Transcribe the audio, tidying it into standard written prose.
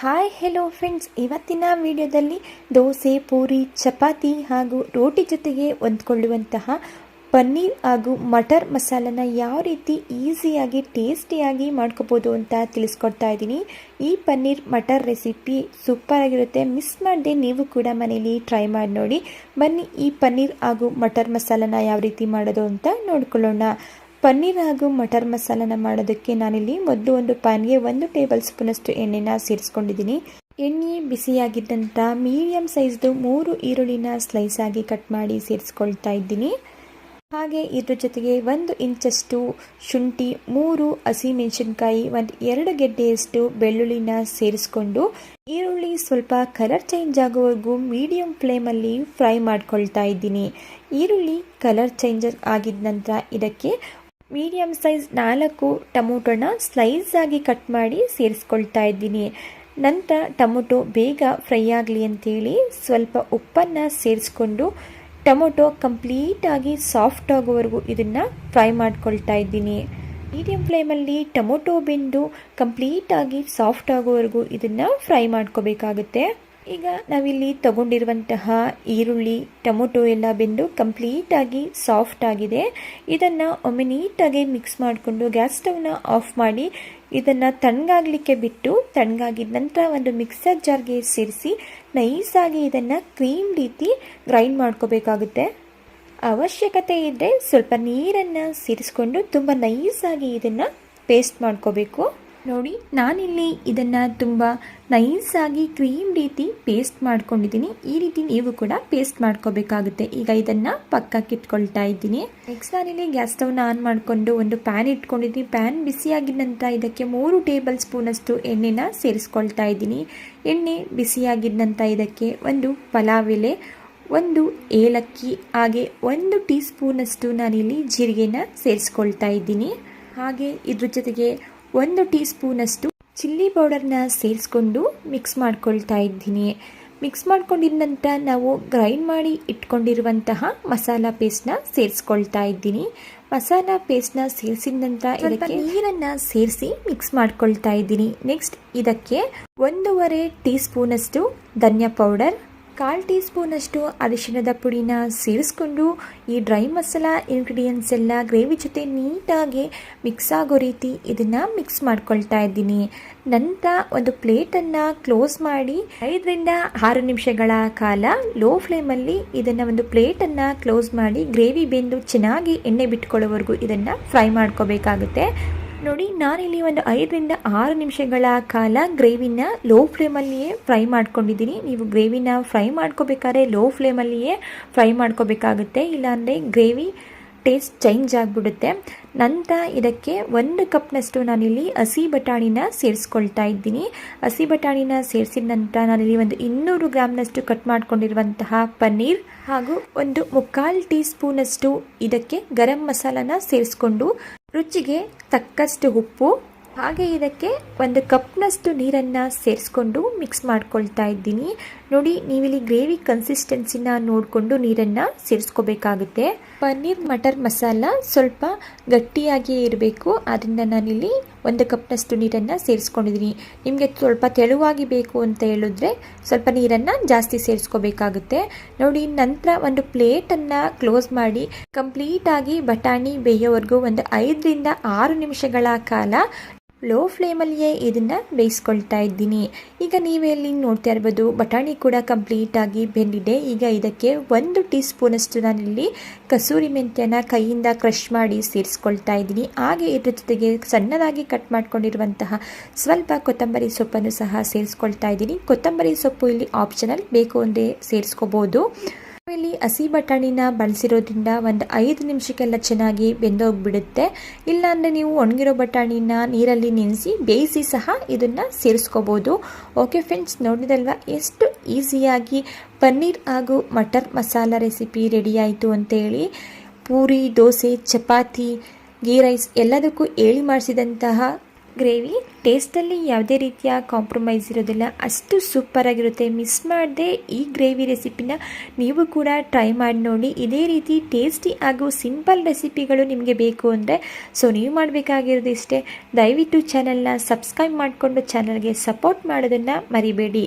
Hi hello friends, ಇವತ್ತಿನ ವಿಡಿಯೋದಲ್ಲಿ ದೋಸೆ, ಪೂರಿ, ಚಪಾತಿ ಹಾಗೂ ರೋಟಿ ಜೊತೆಗೆ ಹೊಂದ್ಕೊಳ್ಳುವಂತಹ ಪನ್ನೀರ್ ಹಾಗೂ ಮಟರ್ ಮಸಾಲನ ಯಾವ ರೀತಿ ಈಸಿಯಾಗಿ ಟೇಸ್ಟಿಯಾಗಿ ಮಾಡ್ಕೋಬೋದು ಅಂತ ತಿಳಿಸ್ಕೊಡ್ತಾ ಇದ್ದೀನಿ. ಈ ಪನ್ನೀರ್ ಮಟರ್ ರೆಸಿಪಿ ಸೂಪರ್ ಆಗಿರುತ್ತೆ. ಮಿಸ್ ಮಾಡದೆ ನೀವು ಕೂಡ ಮನೇಲಿ ಟ್ರೈ ಮಾಡಿ ನೋಡಿ. ಬನ್ನಿ ಈ ಪನ್ನೀರ್ ಹಾಗೂ ಮಟರ್ ಮಸಾಲನ ಯಾವ ರೀತಿ ಮಾಡೋದು ಅಂತ ನೋಡ್ಕೊಳ್ಳೋಣ. ಪನ್ನೀರ್ ಹಾಗೂ ಮಟರ್ ಮಸಾಲನ ಮಾಡೋದಕ್ಕೆ ನಾನಿಲ್ಲಿ ಮೊದಲು ಒಂದು ಪ್ಯಾನ್ಗೆ 1 ಟೇಬಲ್ ಸ್ಪೂನಷ್ಟು ಎಣ್ಣೆನ ಸೇರಿಸ್ಕೊಂಡಿದ್ದೀನಿ. ಎಣ್ಣೆ ಬಿಸಿಯಾಗಿದ್ದಂಥ ಮೀಡಿಯಂ ಸೈಜ್ದು 3 ಈರುಳ್ಳಿನ ಸ್ಲೈಸ್ ಆಗಿ ಕಟ್ ಮಾಡಿ ಸೇರಿಸ್ಕೊಳ್ತಾ ಇದ್ದೀನಿ. ಹಾಗೆ ಇದ್ರ ಜೊತೆಗೆ 1 ಇಂಚಷ್ಟು ಶುಂಠಿ, 3 ಹಸಿಮೆಣಸಿನ್ಕಾಯಿ, 2 ಗೆಡ್ಡೆಯಷ್ಟು ಬೆಳ್ಳುಳ್ಳಿನ ಸೇರಿಸ್ಕೊಂಡು ಈರುಳ್ಳಿ ಸ್ವಲ್ಪ ಕಲರ್ ಚೇಂಜ್ ಆಗೋವರೆಗೂ ಮೀಡಿಯಂ ಫ್ಲೇಮಲ್ಲಿ ಫ್ರೈ ಮಾಡ್ಕೊಳ್ತಾ ಇದ್ದೀನಿ. ಈರುಳ್ಳಿ ಕಲರ್ ಚೇಂಜ್ ಆಗಿದ ನಂತರ ಇದಕ್ಕೆ ಮೀಡಿಯಂ ಸೈಜ್ 4 ಟೊಮೊಟೊನ ಸ್ಲೈಸ್ ಆಗಿ ಕಟ್ ಮಾಡಿ ಸೇರಿಸ್ಕೊಳ್ತಾ ಇದ್ದೀನಿ. ನಂತರ ಟೊಮೊಟೊ ಬೇಗ ಫ್ರೈ ಆಗಲಿ ಅಂತೇಳಿ ಸ್ವಲ್ಪ ಉಪ್ಪನ್ನು ಸೇರಿಸ್ಕೊಂಡು ಟೊಮೊಟೊ ಕಂಪ್ಲೀಟಾಗಿ ಸಾಫ್ಟ್ ಆಗೋವರೆಗೂ ಇದನ್ನು ಫ್ರೈ ಮಾಡ್ಕೊಳ್ತಾ ಇದ್ದೀನಿ. ಮೀಡಿಯಂ ಫ್ಲೇಮಲ್ಲಿ ಟೊಮೊಟೊ ಬೆಂದು ಕಂಪ್ಲೀಟಾಗಿ ಸಾಫ್ಟ್ ಆಗೋವರೆಗೂ ಇದನ್ನು ಫ್ರೈ ಮಾಡ್ಕೋಬೇಕಾಗುತ್ತೆ. ಈಗ ನಾವಿಲ್ಲಿ ತಗೊಂಡಿರುವಂತಹ ಈರುಳ್ಳಿ, ಟೊಮೊಟೊ ಎಲ್ಲ ಬೆಂದು ಕಂಪ್ಲೀಟಾಗಿ ಸಾಫ್ಟ್ ಆಗಿದೆ. ಇದನ್ನು ಒಮ್ಮೆ ನೀಟಾಗಿ ಮಿಕ್ಸ್ ಮಾಡಿಕೊಂಡು ಗ್ಯಾಸ್ ಸ್ಟವ್ನ ಆಫ್ ಮಾಡಿ ಇದನ್ನು ತಣ್ಣಗಾಗಲಿಕ್ಕೆ ಬಿಟ್ಟು, ತಣ್ಣಗಾಗಿದ ನಂತರ ಒಂದು ಮಿಕ್ಸರ್ ಜಾರ್ಗೆ ಸೇರಿಸಿ ನೈಸಾಗಿ ಇದನ್ನು ಕ್ರೀಮ್ ರೀತಿ ಗ್ರೈಂಡ್ ಮಾಡ್ಕೋಬೇಕಾಗುತ್ತೆ. ಅವಶ್ಯಕತೆ ಇದ್ದರೆ ಸ್ವಲ್ಪ ನೀರನ್ನು ಸೇರಿಸ್ಕೊಂಡು ತುಂಬ ನೈಸಾಗಿ ಇದನ್ನು ಪೇಸ್ಟ್ ಮಾಡ್ಕೋಬೇಕು. ನೋಡಿ, ನಾನಿಲ್ಲಿ ಇದನ್ನು ತುಂಬ ನೈಸಾಗಿ ಕ್ರೀಮ್ ರೀತಿ ಪೇಸ್ಟ್ ಮಾಡ್ಕೊಂಡಿದ್ದೀನಿ. ಈ ರೀತಿ ನೀವು ಕೂಡ ಪೇಸ್ಟ್ ಮಾಡ್ಕೋಬೇಕಾಗುತ್ತೆ. ಈಗ ಇದನ್ನು ಪಕ್ಕಕ್ಕೆ ಇಟ್ಕೊಳ್ತಾ ಇದ್ದೀನಿ. ನೆಕ್ಸ್ಟ್ ನಾನಿಲ್ಲಿ ಗ್ಯಾಸ್ ಸ್ಟವ್ನ ಆನ್ ಮಾಡಿಕೊಂಡು ಒಂದು ಪ್ಯಾನ್ ಇಟ್ಕೊಂಡಿದ್ದೀನಿ. ಪ್ಯಾನ್ ಬಿಸಿಯಾಗಿದ ನಂತರ ಇದಕ್ಕೆ 3 ಟೇಬಲ್ ಸ್ಪೂನಷ್ಟು ಎಣ್ಣೆನ ಸೇರಿಸ್ಕೊಳ್ತಾ ಇದ್ದೀನಿ. ಎಣ್ಣೆ ಬಿಸಿಯಾಗಿದ ನಂತರ ಇದಕ್ಕೆ 1 ಪಲಾವ್ ಎಲೆ, 1 ಏಲಕ್ಕಿ, ಹಾಗೆ 1 ಟೀ ಸ್ಪೂನಷ್ಟು ನಾನಿಲ್ಲಿ ಜೀರಿಗೆನ ಸೇರಿಸ್ಕೊಳ್ತಾ ಇದ್ದೀನಿ. ಹಾಗೆ ಇದ್ರ ಜೊತೆಗೆ 1 ಟೀ ಸ್ಪೂನಷ್ಟು ಚಿಲ್ಲಿ ಪೌಡರ್ನ ಸೇರಿಸ್ಕೊಂಡು ಮಿಕ್ಸ್ ಮಾಡ್ಕೊಳ್ತಾ ಇದ್ದೀನಿ. ಮಿಕ್ಸ್ ಮಾಡ್ಕೊಂಡಿದ ನಂತರ ನಾವು ಗ್ರೈಂಡ್ ಮಾಡಿ ಇಟ್ಕೊಂಡಿರುವಂತಹ ಮಸಾಲ ಪೇಸ್ಟ್ನ ಸೇರಿಸ್ಕೊಳ್ತಾ ಇದ್ದೀನಿ. ಮಸಾಲ ಪೇಸ್ಟ್ನ ಸೇರಿಸಿದ ನಂತರ ಇದಕ್ಕೆ ನೀರನ್ನು ಸೇರಿಸಿ ಮಿಕ್ಸ್ ಮಾಡ್ಕೊಳ್ತಾ ಇದ್ದೀನಿ. ನೆಕ್ಸ್ಟ್ ಇದಕ್ಕೆ 1.5 ಟೀ ಸ್ಪೂನಷ್ಟು ಧನಿಯಾ ಪೌಡರ್, 1/4 ಟೀ ಸ್ಪೂನಷ್ಟು ಅರಿಶಿಣದ ಪುಡಿನ ಸೇರಿಸ್ಕೊಂಡು ಈ ಡ್ರೈ ಮಸಾಲ ಇಂಗ್ರೀಡಿಯೆಂಟ್ಸ್ ಎಲ್ಲ ಗ್ರೇವಿ ಜೊತೆ ನೀಟಾಗಿ ಮಿಕ್ಸ್ ಆಗೋ ರೀತಿ ಇದನ್ನು ಮಿಕ್ಸ್ ಮಾಡ್ಕೊಳ್ತಾ ಇದ್ದೀನಿ. ನಂತರ ಒಂದು ಪ್ಲೇಟನ್ನು ಕ್ಲೋಸ್ ಮಾಡಿ 5ರಿಂದ 6 ನಿಮಿಷಗಳ ಕಾಲ ಲೋ ಫ್ಲೇಮಲ್ಲಿ ಇದನ್ನು ಒಂದು ಪ್ಲೇಟನ್ನು ಕ್ಲೋಸ್ ಮಾಡಿ ಗ್ರೇವಿ ಬೆಂದು ಚೆನ್ನಾಗಿ ಎಣ್ಣೆ ಬಿಟ್ಕೊಳ್ಳೋವರೆಗೂ ಇದನ್ನು ಫ್ರೈ ಮಾಡ್ಕೋಬೇಕಾಗುತ್ತೆ. ನೋಡಿ, ನಾನಿಲ್ಲಿ ಒಂದು 5ರಿಂದ 6 ನಿಮಿಷಗಳ ಕಾಲ ಗ್ರೇವಿನ ಲೋ ಫ್ಲೇಮಲ್ಲಿಯೇ ಫ್ರೈ ಮಾಡ್ಕೊಂಡಿದ್ದೀನಿ. ನೀವು ಗ್ರೇವಿನ ಫ್ರೈ ಮಾಡ್ಕೋಬೇಕಾದ್ರೆ ಲೋ ಫ್ಲೇಮಲ್ಲಿಯೇ ಫ್ರೈ ಮಾಡ್ಕೋಬೇಕಾಗುತ್ತೆ, ಇಲ್ಲಾಂದರೆ ಗ್ರೇವಿ ಟೇಸ್ಟ್ ಚೇಂಜ್ ಆಗಿಬಿಡುತ್ತೆ. ನಂತರ ಇದಕ್ಕೆ 1 ಕಪ್ನಷ್ಟು ನಾನಿಲ್ಲಿ ಹಸಿ ಬಟಾಣಿನ ಸೇರಿಸ್ಕೊಳ್ತಾ ಇದ್ದೀನಿ. ಹಸಿ ಬಟಾಣಿನ ಸೇರಿಸಿದ ನಂತರ ನಾನಿಲ್ಲಿ ಒಂದು 200 ಗ್ರಾಮ್ನಷ್ಟು ಕಟ್ ಮಾಡ್ಕೊಂಡಿರುವಂತಹ ಪನ್ನೀರ್ ಹಾಗೂ 1/4 ಟೀ ಸ್ಪೂನಷ್ಟು ಇದಕ್ಕೆ ಗರಂ ಮಸಾಲಾನ ಸೇರಿಸ್ಕೊಂಡು ರುಚಿಗೆ ತಕ್ಕಷ್ಟು ಉಪ್ಪು, ಹಾಗೆ ಇದಕ್ಕೆ 1 ಕಪ್ನಷ್ಟು ನೀರನ್ನು ಸೇರಿಸ್ಕೊಂಡು ಮಿಕ್ಸ್ ಮಾಡ್ಕೊಳ್ತಾ ಇದ್ದೀನಿ. ನೋಡಿ, ನೀವಿಲ್ಲಿ ಗ್ರೇವಿ ಕನ್ಸಿಸ್ಟೆನ್ಸಿನ ನೋಡಿಕೊಂಡು ನೀರನ್ನು ಸೇರಿಸ್ಕೋಬೇಕಾಗುತ್ತೆ. ಪನ್ನೀರ್ ಮಟರ್ ಮಸಾಲ ಸ್ವಲ್ಪ ಗಟ್ಟಿಯಾಗಿಯೇ ಇರಬೇಕು, ಆದ್ದರಿಂದ ನಾನಿಲ್ಲಿ 1 ಕಪ್ನಷ್ಟು ನೀರನ್ನು ಸೇರಿಸ್ಕೊಂಡಿದ್ದೀನಿ. ನಿಮಗೆ ಸ್ವಲ್ಪ ತೆಳುವಾಗಿ ಬೇಕು ಅಂತ ಹೇಳಿದ್ರೆ ಸ್ವಲ್ಪ ನೀರನ್ನು ಜಾಸ್ತಿ ಸೇರಿಸ್ಕೋಬೇಕಾಗುತ್ತೆ. ನೋಡಿ, ನಂತರ ಒಂದು ಪ್ಲೇಟನ್ನು ಕ್ಲೋಸ್ ಮಾಡಿ ಕಂಪ್ಲೀಟಾಗಿ ಬಟಾಣಿ ಬೇಯೋವರೆಗೂ ಒಂದು 5ರಿಂದ 6 ನಿಮಿಷಗಳ ಕಾಲ ಲೋ ಫ್ಲೇಮಲ್ಲಿಯೇ ಇದನ್ನು ಬೇಯಿಸ್ಕೊಳ್ತಾ ಇದ್ದೀನಿ. ಈಗ ನೀವೇ ಇಲ್ಲಿ ನೋಡ್ತಾ ಇರ್ಬೋದು, ಬಟಾಣಿ ಕೂಡ ಕಂಪ್ಲೀಟಾಗಿ ಬೆಂದಿದೆ. ಈಗ ಇದಕ್ಕೆ 1 ಟೀ ಸ್ಪೂನಷ್ಟು ನಾನಿಲ್ಲಿ ಕಸೂರಿ ಮೆಂತ್ಯನ ಕೈಯಿಂದ ಕ್ರಷ್ ಮಾಡಿ ಸೇರಿಸ್ಕೊಳ್ತಾ ಇದ್ದೀನಿ. ಹಾಗೆ ಇದ್ರ ಜೊತೆಗೆ ಸಣ್ಣದಾಗಿ ಕಟ್ ಮಾಡ್ಕೊಂಡಿರುವಂತಹ ಸ್ವಲ್ಪ ಕೊತ್ತಂಬರಿ ಸೊಪ್ಪನ್ನು ಸಹ ಸೇರಿಸ್ಕೊಳ್ತಾ ಇದ್ದೀನಿ. ಕೊತ್ತಂಬರಿ ಸೊಪ್ಪು ಇಲ್ಲಿ ಆಪ್ಷನಲ್, ಬೇಕು ಅಂದರೆ ಸೇರಿಸ್ಕೋಬೋದು. ಇಲ್ಲಿ ಹಸಿ ಬಟಾಣಿನ ಬಳಸಿರೋದ್ರಿಂದ ಒಂದು 5 ನಿಮಿಷಕ್ಕೆಲ್ಲ ಚೆನ್ನಾಗಿ ಬೆಂದೋಗ್ಬಿಡುತ್ತೆ. ಇಲ್ಲಾಂದರೆ ನೀವು ಒಣಗಿರೋ ಬಟಾಣಿನ ನೀರಲ್ಲಿ ನೆನೆಸಿ ಬೇಯಿಸಿ ಸಹ ಇದನ್ನು ಸೇರಿಸ್ಕೋಬೋದು. ಓಕೆ ಫ್ರೆಂಡ್ಸ್, ನೋಡಿದಲ್ವಾ ಎಷ್ಟು ಈಸಿಯಾಗಿ ಪನ್ನೀರ್ ಹಾಗೂ ಮಟರ್ ಮಸಾಲ ರೆಸಿಪಿ ರೆಡಿ ಆಯಿತು ಅಂತೇಳಿ. ಪೂರಿ, ದೋಸೆ, ಚಪಾತಿ, ಗೀ ರೈಸ್ ಎಲ್ಲದಕ್ಕೂ ಮಾಡಿಸಿದಂತಹ ಗ್ರೇವಿ ಟೇಸ್ಟಲ್ಲಿ ಯಾವುದೇ ರೀತಿಯ ಕಾಂಪ್ರಮೈಸ್ ಇರೋದಿಲ್ಲ, ಅಷ್ಟು ಸೂಪರಾಗಿರುತ್ತೆ. ಮಿಸ್ ಮಾಡದೆ ಈ ಗ್ರೇವಿ ರೆಸಿಪಿನ ನೀವು ಕೂಡ ಟ್ರೈ ಮಾಡಿ ನೋಡಿ. ಇದೇ ರೀತಿ ಟೇಸ್ಟಿ ಹಾಗೂ ಸಿಂಪಲ್ ರೆಸಿಪಿಗಳು ನಿಮಗೆ ಬೇಕು ಅಂದರೆ ನೀವು ಮಾಡಬೇಕಾಗಿರೋದು ಇಷ್ಟೇ, ದಯವಿಟ್ಟು ಚಾನಲ್ನ ಸಬ್ಸ್ಕ್ರೈಬ್ ಮಾಡಿಕೊಂಡು ಚಾನಲ್ಗೆ ಸಪೋರ್ಟ್ ಮಾಡೋದನ್ನು ಮರಿಬೇಡಿ.